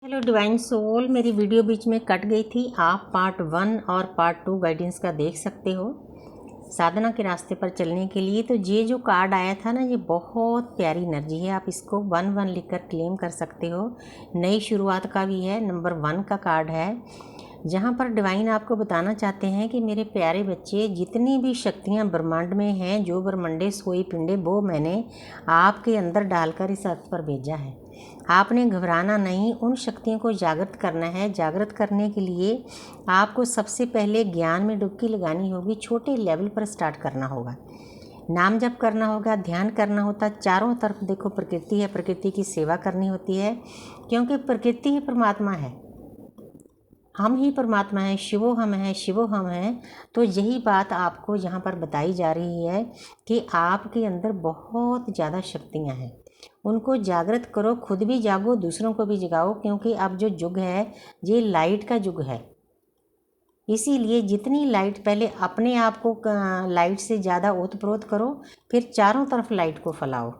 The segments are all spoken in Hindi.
हेलो डिवाइन सोल, मेरी वीडियो बीच में कट गई थी। आप पार्ट 1 और पार्ट 2 गाइडेंस का देख सकते हो साधना के रास्ते पर चलने के लिए। तो ये जो कार्ड आया था ना, ये बहुत प्यारी एनर्जी है। आप इसको 1-1 लिखकर क्लेम कर सकते हो। नई शुरुआत का भी है, नंबर 1 का कार्ड है, जहाँ पर डिवाइन आपको बताना चाहते हैं कि मेरे प्यारे बच्चे, जितनी भी शक्तियाँ ब्रह्मांड में हैं, जो ब्रह्मंडे सोई पिंडे, वो मैंने आपके अंदर डालकर इस अर्थ पर भेजा है। आपने घबराना नहीं, उन शक्तियों को जागृत करना है। जागृत करने के लिए आपको सबसे पहले ज्ञान में डुबकी लगानी होगी। छोटे लेवल पर स्टार्ट करना होगा, नाम जप करना होगा, ध्यान करना होता। चारों तरफ देखो प्रकृति है, प्रकृति की सेवा करनी होती है, क्योंकि प्रकृति ही परमात्मा है, हम ही परमात्मा हैं। शिवो हम हैं, शिवो हम हैं। तो यही बात आपको यहाँ पर बताई जा रही है कि आपके अंदर बहुत ज़्यादा शक्तियाँ हैं, उनको जागृत करो। खुद भी जागो, दूसरों को भी जगाओ, क्योंकि अब जो युग है ये लाइट का युग है। इसीलिए जितनी लाइट, पहले अपने आप को लाइट से ज़्यादा ओतप्रोत करो, फिर चारों तरफ लाइट को फैलाओ।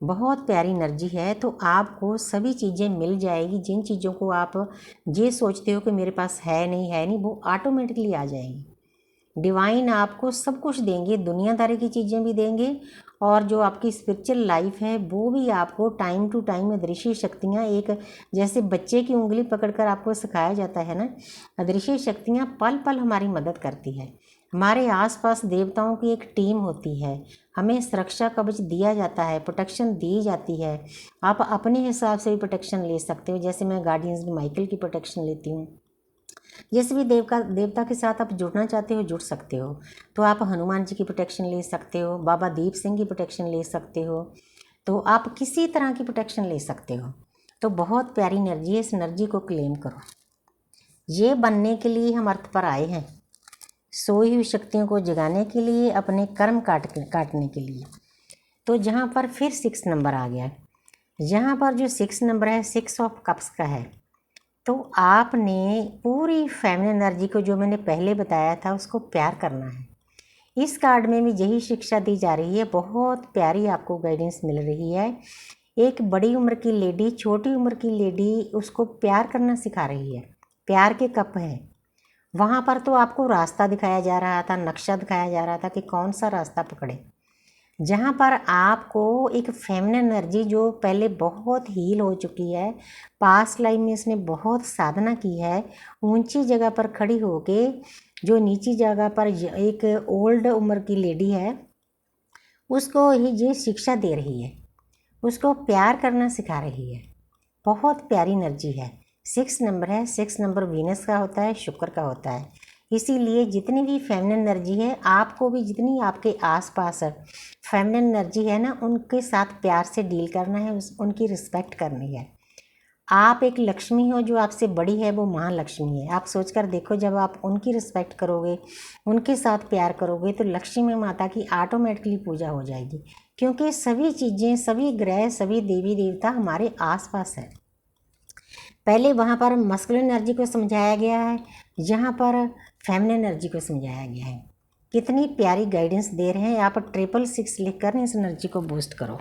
बहुत प्यारी एनर्जी है। तो आपको सभी चीज़ें मिल जाएगी। जिन चीज़ों को आप ये सोचते हो कि मेरे पास है नहीं, वो ऑटोमेटिकली आ जाएंगी। डिवाइन आपको सब कुछ देंगे, दुनियादारी की चीज़ें भी देंगे, और जो आपकी स्पिरिचुअल लाइफ है वो भी आपको टाइम टू टाइम अदृश्य शक्तियाँ, एक जैसे बच्चे की उंगली पकड़कर आपको सिखाया जाता है ना, अदृश्य शक्तियाँ पल पल हमारी मदद करती है। हमारे आसपास देवताओं की एक टीम होती है, हमें सुरक्षा कवच दिया जाता है, प्रोटेक्शन दी जाती है। आप अपने हिसाब से भी प्रोटेक्शन ले सकते हो। जैसे मैं गार्डियन माइकल की प्रोटेक्शन लेती हूँ। जिस भी देवता के साथ आप जुड़ना चाहते हो जुड़ सकते हो। तो आप हनुमान जी की प्रोटेक्शन ले सकते हो, बाबा दीप सिंह की प्रोटेक्शन ले सकते हो। तो आप किसी तरह की प्रोटेक्शन ले सकते हो। तो बहुत प्यारी एनर्जी है, इस एनर्जी को क्लेम करो। ये बनने के लिए हम अर्थ पर आए हैं, सोई हुई शक्तियों को जगाने के लिए, अपने कर्म काटने के लिए। तो जहाँ पर फिर 6 नंबर आ गया, यहाँ पर जो 6 नंबर है 6 ऑफ कप्स का है। तो आपने पूरी फेमिनिन एनर्जी को, जो मैंने पहले बताया था, उसको प्यार करना है। इस कार्ड में भी यही शिक्षा दी जा रही है। बहुत प्यारी आपको गाइडेंस मिल रही है। एक बड़ी उम्र की लेडी, छोटी उम्र की लेडी, उसको प्यार करना सिखा रही है। प्यार के कप हैं वहाँ पर। तो आपको रास्ता दिखाया जा रहा था, नक्शा दिखाया जा रहा था कि कौन सा रास्ता पकड़े, जहाँ पर आपको एक फेमिनिन एनर्जी, जो पहले बहुत हील हो चुकी है, पास्ट लाइफ में इसने बहुत साधना की है, ऊंची जगह पर खड़ी होके, जो नीची जगह पर एक ओल्ड उम्र की लेडी है, उसको ही ये शिक्षा दे रही है, उसको प्यार करना सिखा रही है। बहुत प्यारी एनर्जी है। 6 नंबर है, 6 नंबर वीनस का होता है, शुक्र का होता है। इसीलिए जितनी भी फेमिनिन एनर्जी है, आपको भी जितनी आपके आसपास फेमिनिन एनर्जी है ना, उनके साथ प्यार से डील करना है, उनकी रिस्पेक्ट करनी है। आप एक लक्ष्मी हो, जो आपसे बड़ी है वो महालक्ष्मी है। आप सोचकर देखो, जब आप उनकी रिस्पेक्ट करोगे, उनके साथ प्यार करोगे, तो लक्ष्मी माता की ऑटोमेटिकली पूजा हो जाएगी, क्योंकि सभी चीज़ें, सभी ग्रह, सभी देवी देवता हमारे आसपास है। पहले वहाँ पर मस्कुलिन एनर्जी को समझाया गया है, यहाँ पर फेमिनिन एनर्जी को समझाया गया है। कितनी प्यारी गाइडेंस दे रहे हैं। आप 666 लिखकर इस एनर्जी को बूस्ट करो।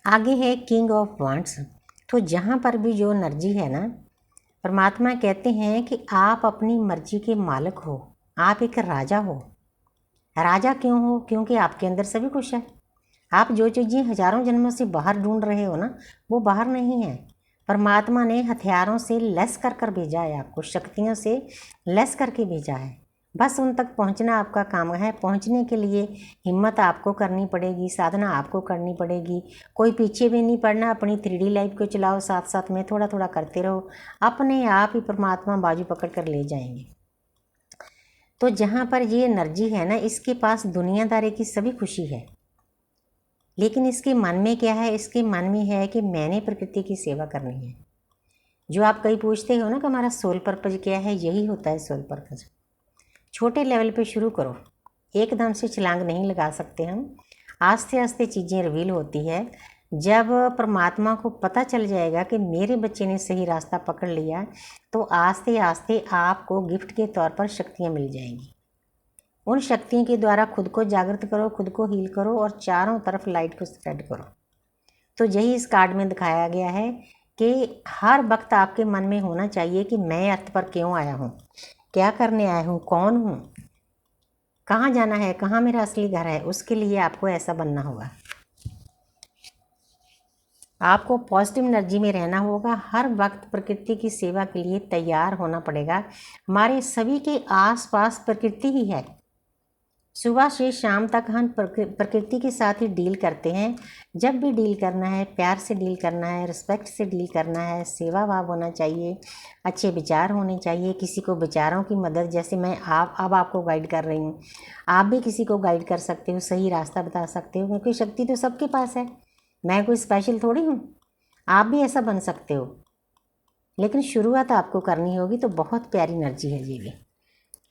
आगे है किंग ऑफ वांड्स। तो जहाँ पर भी जो एनर्जी है ना, परमात्मा कहते हैं कि आप अपनी मर्जी के मालिक हो, आप एक राजा हो। राजा क्यों हो? क्योंकि आपके अंदर सभी कुछ है। आप जो चीज़ें हजारों जन्मों से बाहर ढूंढ रहे हो ना, वो बाहर नहीं है। परमात्मा ने हथियारों से लेस कर भेजा है, आपको शक्तियों से लेस करके भेजा है। बस उन तक पहुंचना आपका काम है। पहुंचने के लिए हिम्मत आपको करनी पड़ेगी, साधना आपको करनी पड़ेगी। कोई पीछे भी नहीं पड़ना। अपनी 3D लाइफ को चलाओ, साथ साथ में थोड़ा थोड़ा करते रहो, अपने आप ही परमात्मा बाजू पकड़ कर ले जाएंगे। तो जहाँ पर ये एनर्जी है ना, इसके पास दुनियादारी की सभी खुशी है, लेकिन इसके मन में क्या है? इसके मन में है कि मैंने प्रकृति की सेवा करनी है। जो आप कहीं पूछते हो ना कि हमारा सोल पर्पज क्या है, यही होता है सोल पर्पज। छोटे लेवल पे शुरू करो, एकदम से छलांग नहीं लगा सकते हम। आस्ते आस्ते चीज़ें रिवील होती है। जब परमात्मा को पता चल जाएगा कि मेरे बच्चे ने सही रास्ता पकड़ लिया, तो आस्ते आस्ते आपको गिफ्ट के तौर पर शक्तियाँ मिल जाएंगी। उन शक्तियों के द्वारा खुद को जागृत करो, खुद को हील करो, और चारों तरफ लाइट को स्प्रेड करो। तो यही इस कार्ड में दिखाया गया है कि हर वक्त आपके मन में होना चाहिए कि मैं अर्थ पर क्यों आया हूँ, क्या करने आया हूँ, कौन हूँ, कहाँ जाना है, कहाँ मेरा असली घर है। उसके लिए आपको ऐसा बनना होगा। आपको पॉजिटिव एनर्जी में रहना होगा। हर वक्त प्रकृति की सेवा के लिए तैयार होना पड़ेगा। हमारे सभी के आसपास प्रकृति ही है। सुबह से शाम तक हम प्रकृति के साथ ही डील करते हैं। जब भी डील करना है, प्यार से डील करना है, रिस्पेक्ट से डील करना है, सेवा भाव होना चाहिए, अच्छे विचार होने चाहिए, किसी को विचारों की मदद, जैसे मैं अब आपको गाइड कर रही हूँ, आप भी किसी को गाइड कर सकते हो, सही रास्ता बता सकते हो, क्योंकि शक्ति तो सबके पास है। मैं कोई स्पेशल थोड़ी हूँ, आप भी ऐसा बन सकते हो। लेकिन शुरुआत आपको करनी होगी। तो बहुत प्यारी एनर्जी है ये भी।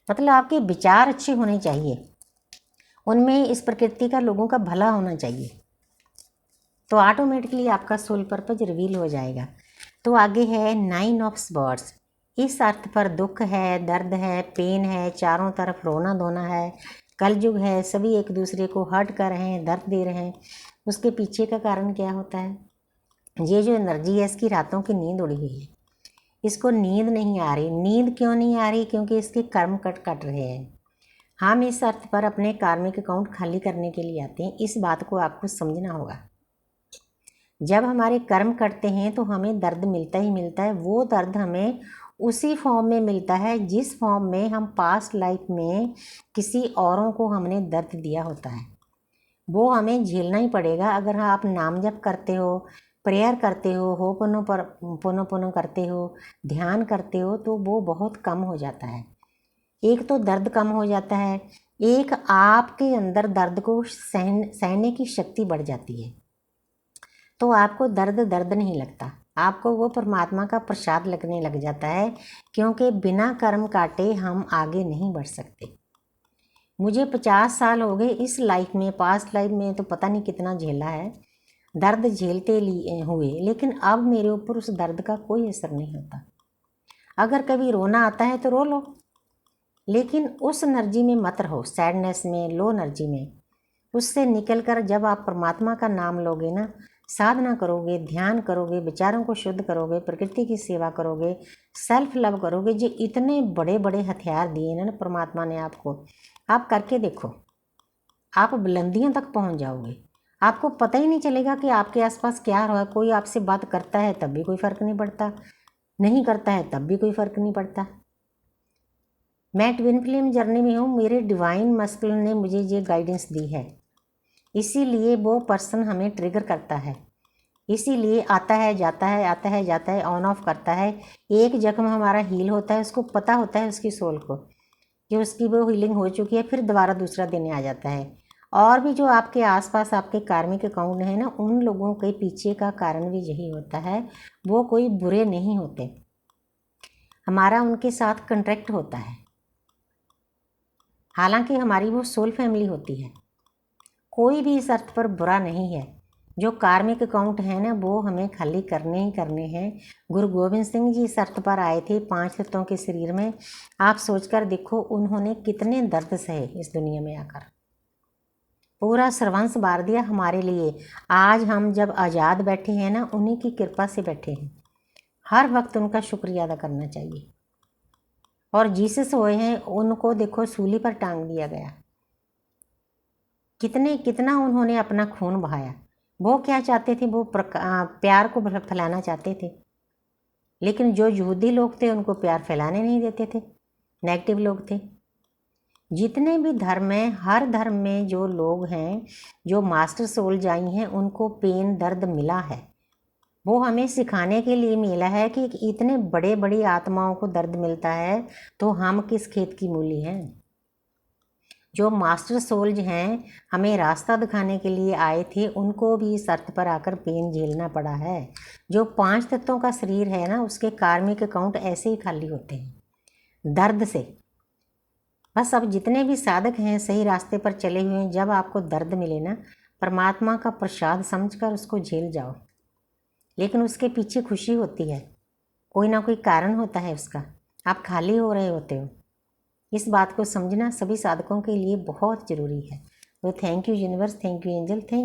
मतलब आपके विचार अच्छे होने चाहिए, उनमें इस प्रकृति का, लोगों का भला होना चाहिए, तो ऑटोमेटिकली आपका सोल पर्पज रिवील हो जाएगा। तो आगे है 9 ऑफ स्वॉर्ड्स। इस अर्थ पर दुख है, दर्द है, पेन है, चारों तरफ रोना धोना है, कलयुग है, सभी एक दूसरे को हर्ट कर रहे हैं, दर्द दे रहे हैं। उसके पीछे का कारण क्या होता है? ये जो एनर्जी है, इसकी रातों की नींद उड़ी हुई है, इसको नींद नहीं आ रही। नींद क्यों नहीं आ रही? क्योंकि इसके कर्म कट रहे हैं। हम इस अर्थ पर अपने कार्मिक अकाउंट खाली करने के लिए आते हैं। इस बात को आपको समझना होगा। जब हमारे कर्म कटते हैं तो हमें दर्द मिलता ही मिलता है। वो दर्द हमें उसी फॉर्म में मिलता है जिस फॉर्म में हम पास्ट लाइफ में किसी औरों को हमने दर्द दिया होता है। वो हमें झेलना ही पड़ेगा। अगर आप नाम जप करते हो, प्रेयर करते हो, होपोनोपोनो करते हो, ध्यान करते हो, तो वो बहुत कम हो जाता है। एक तो दर्द कम हो जाता है, एक आपके अंदर दर्द को सहने की शक्ति बढ़ जाती है। तो आपको दर्द नहीं लगता, आपको वो परमात्मा का प्रसाद लगने लग जाता है, क्योंकि बिना कर्म काटे हम आगे नहीं बढ़ सकते। मुझे 50 साल हो गए इस लाइफ में, पास्ट लाइफ में तो पता नहीं कितना झेला है, दर्द झेलते हुए, लेकिन अब मेरे ऊपर उस दर्द का कोई असर नहीं होता। अगर कभी रोना आता है तो रो लो, लेकिन उस एनर्जी में मत रहो, सैडनेस में, लो एनर्जी में। उससे निकलकर जब आप परमात्मा का नाम लोगे ना, साधना करोगे, ध्यान करोगे, विचारों को शुद्ध करोगे, प्रकृति की सेवा करोगे, सेल्फ लव करोगे, जो इतने बड़े बड़े हथियार दिए ना परमात्मा ने आपको, आप करके देखो, आप बुलंदियों तक पहुंच जाओगे। आपको पता ही नहीं चलेगा कि आपके आसपास क्या हो रहा है। कोई आपसे बात करता है तब भी कोई फ़र्क नहीं पड़ता, नहीं करता है तब भी कोई फ़र्क नहीं पड़ता। मैं ट्विन फ्लेम जर्नी में हूँ, मेरे डिवाइन मस्कुलिन ने मुझे ये गाइडेंस दी है, इसीलिए वो पर्सन हमें ट्रिगर करता है, इसीलिए आता है जाता है, आता है जाता है, ऑन ऑफ करता है। एक जख्म हमारा हील होता है, उसको पता होता है उसकी सोल को कि उसकी वो हीलिंग हो चुकी है, फिर दोबारा दूसरा देने आ जाता है। और भी जो आपके आसपास आपके कार्मिक अकाउंट है ना, उन लोगों के पीछे का कारण भी यही होता है। वो कोई बुरे नहीं होते, हमारा उनके साथ कंट्रैक्ट होता है, हालांकि हमारी वो सोल फैमिली होती है। कोई भी इस अर्थ पर बुरा नहीं है। जो कार्मिक अकाउंट है ना, वो हमें खाली करने ही करने हैं। गुरु गोविंद सिंह जी इस अर्थ पर आए थे 5 तत्वों के शरीर में। आप सोचकर देखो, उन्होंने कितने दर्द सहे इस दुनिया में आकर, पूरा सर्वंस बार दिया हमारे लिए। आज हम जब आज़ाद बैठे हैं ना, उन्हीं की कृपा से बैठे हैं। हर वक्त उनका शुक्रिया अदा करना चाहिए। और जीसस हुए हैं, उनको देखो सूली पर टांग दिया गया, कितना उन्होंने अपना खून बहाया। वो क्या चाहते थे? वो प्यार को फैलाना चाहते थे, लेकिन जो यहूदी लोग थे उनको प्यार फैलाने नहीं देते थे, नेगेटिव लोग थे। जितने भी धर्म हैं, हर धर्म में जो लोग हैं, जो मास्टर सोल जाई हैं, उनको पेन दर्द मिला है। वो हमें सिखाने के लिए मिला है कि इतने बड़े बड़ी आत्माओं को दर्द मिलता है, तो हम किस खेत की मूली हैं। जो मास्टर सोल्ज हैं, हमें रास्ता दिखाने के लिए आए थे, उनको भी इस अर्थ पर आकर पेन झेलना पड़ा है। जो 5 तत्वों का शरीर है ना, उसके कार्मिक अकाउंट ऐसे ही खाली होते हैं दर्द से। बस अब जितने भी साधक हैं, सही रास्ते पर चले हुए हैं, जब आपको दर्द मिले ना, परमात्मा का प्रसाद समझकर उसको झेल जाओ। लेकिन उसके पीछे खुशी होती है, कोई ना कोई कारण होता है उसका, आप खाली हो रहे होते हो। इस बात को समझना सभी साधकों के लिए बहुत ज़रूरी है। तो thank you universe, thank you angel, thank